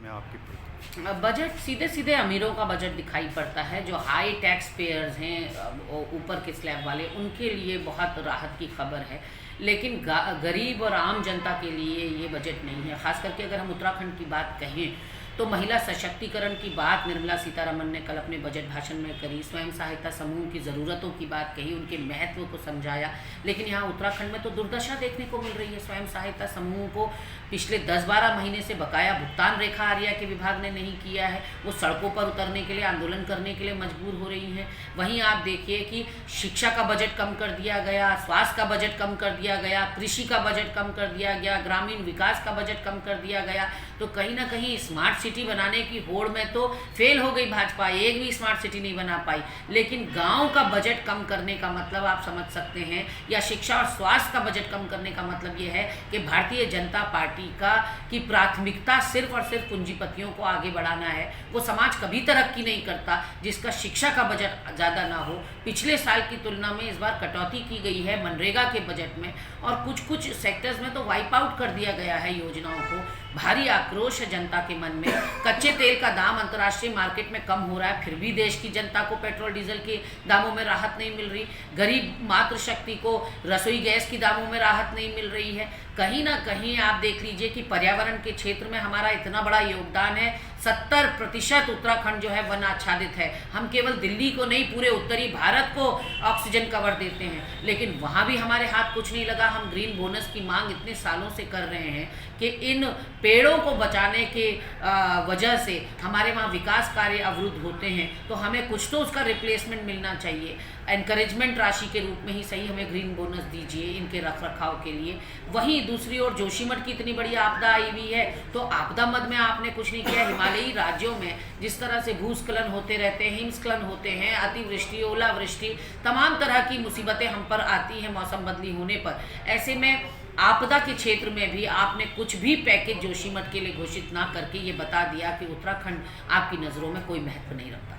में आपकी प्रति? बजट सीधे सीधे अमीरों का बजट दिखाई पड़ता है। जो हाई टैक्स पेयर्स हैं, ऊपर के स्लैब वाले, उनके लिए बहुत राहत की खबर है। लेकिन गरीब और आम जनता के लिए ये बजट नहीं है। ख़ास करके अगर हम उत्तराखंड की बात कहें तो महिला सशक्तिकरण की बात निर्मला सीतारमण ने कल अपने बजट भाषण में करी। स्वयं सहायता समूह की ज़रूरतों की बात कही, उनके महत्व को समझाया। लेकिन यहाँ उत्तराखंड में तो दुर्दशा देखने को मिल रही है। स्वयं सहायता समूह को पिछले 10-12 महीने से बकाया भुगतान रेखा आर्या के विभाग ने नहीं किया है। वो सड़कों पर उतरने के लिए, आंदोलन करने के लिए मजबूर हो रही हैं। वहीं आप देखिए कि शिक्षा का बजट कम कर दिया गया, स्वास्थ्य का बजट कम कर दिया गया, कृषि का बजट कम कर दिया गया, ग्रामीण विकास का बजट कम कर दिया गया। तो कहीं ना कहीं स्मार्ट सिटी बनाने की होड़ में तो फेल हो गई भाजपा, एक भी स्मार्ट सिटी नहीं बना पाई। लेकिन गांव का बजट कम करने का मतलब आप समझ सकते हैं, या शिक्षा और स्वास्थ्य का बजट कम करने का मतलब ये है कि भारतीय जनता पार्टी की प्राथमिकता सिर्फ और सिर्फ पूंजीपतियों को आगे बढ़ाना है। वो समाज कभी तरक्की नहीं करता जिसका शिक्षा का बजट ज़्यादा ना हो। पिछले साल की तुलना में इस बार कटौती की गई है मनरेगा के बजट में, और कुछ सेक्टर्स में तो वाइप आउट कर दिया गया है योजनाओं को। भारी आक्रोश है जनता के मन में। कच्चे तेल का दाम अंतर्राष्ट्रीय मार्केट में कम हो रहा है, फिर भी देश की जनता को पेट्रोल डीजल के दामों में राहत नहीं मिल रही। गरीब मातृशक्ति को रसोई गैस की दामों में राहत नहीं मिल रही है। कहीं ना कहीं आप देख लीजिए कि पर्यावरण के क्षेत्र में हमारा इतना बड़ा योगदान है। 70% उत्तराखंड जो है वन आच्छादित है। हम केवल दिल्ली को नहीं, पूरे उत्तरी भारत को ऑक्सीजन कवर देते हैं, लेकिन वहाँ भी हमारे हाथ कुछ नहीं लगा। हम ग्रीन बोनस की मांग इतने सालों से कर रहे हैं कि इन पेड़ों को बचाने के वजह से हमारे वहाँ विकास कार्य अवरुद्ध होते हैं। तो हमें कुछ तो उसका रिप्लेसमेंट मिलना चाहिए। एनकरेजमेंट राशि के रूप में ही सही हमें ग्रीन बोनस दीजिए इनके रख रखाव के लिए। वहीं दूसरी ओर जोशीमठ की इतनी बड़ी आपदा आई हुई है, तो आपदा मद में आपने कुछ नहीं किया। हिमालयी राज्यों में जिस तरह से भूस्खलन होते रहते हैं, हिमस्खलन होते हैं, अतिवृष्टि, ओलावृष्टि, तमाम तरह की मुसीबतें हम पर आती हैं मौसम बदली होने पर। ऐसे में आपदा के क्षेत्र में भी आपने कुछ भी पैकेज जोशीमठ के लिए घोषित ना करके ये बता दिया कि उत्तराखंड आपकी नज़रों में कोई महत्व नहीं रखता।